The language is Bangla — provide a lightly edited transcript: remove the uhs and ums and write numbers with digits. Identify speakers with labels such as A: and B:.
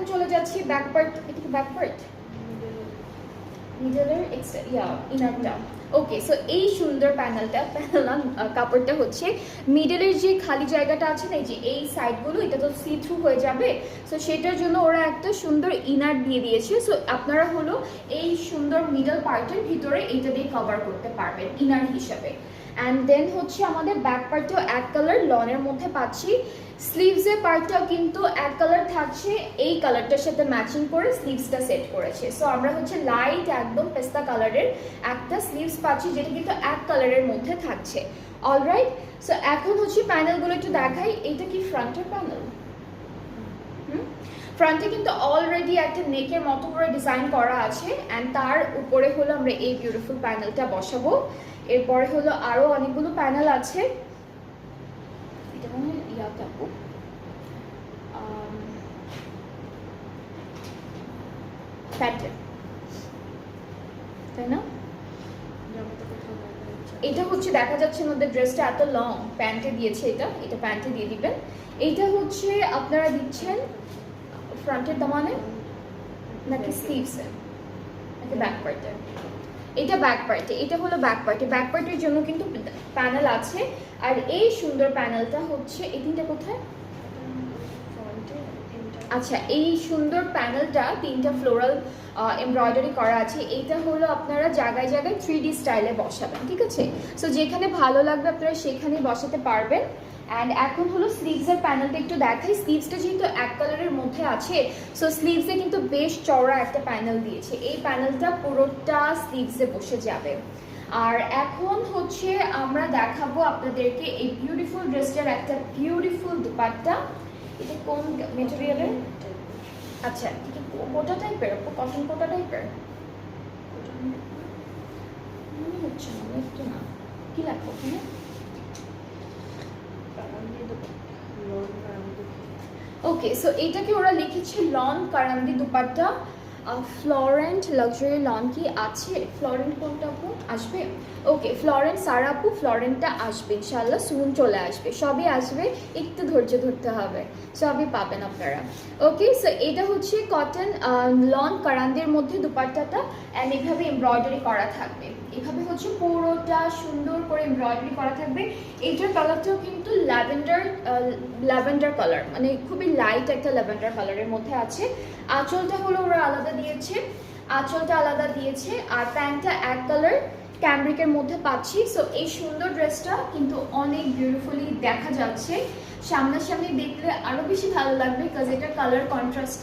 A: এখন চলে যাচ্ছি ব্যাক পার্ট। এটা কি ব্যাক পার্ট? মিডলের ইনারটা। ওকে, সো এই সুন্দর প্যানেলটা, কাপড়টা হচ্ছে মিডলের যে খালি জায়গাটা আছে না, এই যে এই সাইডগুলো, এটা তো সি থ্রু হয়ে যাবে। সো সেটার জন্য ওরা একটা সুন্দর ইনার দিয়ে দিয়েছে। সো আপনারা হলো এই সুন্দর মিডল পার্টের ভিতরে এইটা দিয়ে কভার করতে পারবেন ইনার হিসাবে। অ্যান্ড দেন হচ্ছে আমাদের ব্যাক পার্টটাও এক কালার লনের মধ্যে পাচ্ছি। স্লিভসের পার্টটাও কিন্তু এক কালার থাকছে, এই কালারটার সাথে ম্যাচিং করে স্লিভসটা সেট করেছে। সো আমরা হচ্ছে লাইট একদম পেস্তা কালারের একটা স্লিভস পাচ্ছি, যেটা কিন্তু এক কালারের মধ্যে থাকছে। অলরাইট, সো এখন হচ্ছে প্যানেলগুলো একটু দেখাই। এইটা কি ফ্রন্টের প্যানেল? ফ্রন্টে কিন্তু অলরেডি একটা নেকের মতো করে ডিজাইন করা আছে, অ্যান্ড তার উপরে হলো আমরা এই বিউটিফুল প্যানেলটা বসাবো। এরপরে হলো আরো অনেকগুলো প্যানেল আছে। এটা মনে হয় ইয়াতে আপু, প্যাটার্ন, তাই না? এটা হচ্ছে দেখা যাচ্ছে ওদের ড্রেসটা এত লং, প্যান্টে দিয়েছে, এটা প্যান্টে দিয়ে দিবেন। এইটা হচ্ছে আপনারা দিচ্ছেন ফ্রন্টের দামানে নাকি স্লিভসে নাকি ব্যাক পার্টে? এটা ব্যাক পার্টে, এটা হলো ব্যাক পার্টে। ব্যাক পার্টের জন্য কিন্তু প্যানেল আছে। আর এই সুন্দর প্যানেলটা হচ্ছে এই তিনটা কোথায়? আচ্ছা, এই সুন্দর প্যানেলটা তিনটা ফ্লোরাল এমব্রয়ডারি করা আছে। এইটা হলো আপনারা জায়গায় জায়গায় 3D স্টাইলে বসাবেন, ঠিক আছে? সো যেখানে ভালো লাগবে আপনারা সেখানেই বসাতে পারবেন। অ্যান্ড এখন হলো স্লিভসের প্যানেলটা একটু দেখাই। স্লিভসটা যেহেতু এক কালারের মধ্যে আছে, সো স্লিভসে কিন্তু বেশ চওড়া একটা প্যানেল দিয়েছে। এই প্যানেলটা পুরোটা স্লিভসে বসে যাবে। আর এখন হচ্ছে আমরা দেখাবো আপনাদেরকে এই বিউটিফুল ড্রেসটার একটা বিউটিফুল দুপাট্টা। এটা কোন মেটেরিয়ালের? আচ্ছা, এটা কোটা টাইপের, কটন কোটা টাইপের মনে হচ্ছে না, একটু না। কি লাগবে ওখানে? ওকে, সো এইটাকে ওরা লিখেছে lawn Karandi dupatta. Florent luxury lawn কি আছে? ফ্লোরেন্ট কোনটা আপু আসবে? ওকে, ফ্লোরেন্ট সারা আপু, ফ্লোরেন্টটা আসবে ইনশাল্লাহ, সুন চলে আসবে, সবই আসবে, একটু ধৈর্য ধরতে হবে, সবই পাবেন আপনারা। ওকে, সো এটা হচ্ছে কটন লন কারান্দির মধ্যে দুপাট্টাটা, অ্যান্ড এইভাবে এমব্রয়ডারি করা থাকবে। এভাবে হচ্ছে পুরোটা সুন্দর করে এমব্রয়ডারি করা থাকবে। এইটার কালারটাও কিন্তু ল্যাভেন্ডার কালার, মানে খুবই লাইট একটা ল্যাভেন্ডার কালারের মধ্যে আছে। আঁচলটা হলো ওরা আলাদা দিয়েছে, আঁচলটা আলাদা দিয়েছে। আর প্যান্টটা এক কালার ক্যামব্রিকের মধ্যে পাচ্ছি। সো এই সুন্দর ড্রেসটা কিন্তু অনেক বিউটিফুলি দেখা যাচ্ছে, সামনাসামনি দেখলে আরো বেশি ভালো লাগবে, বিকজ এটার কালার কন্ট্রাস্টটা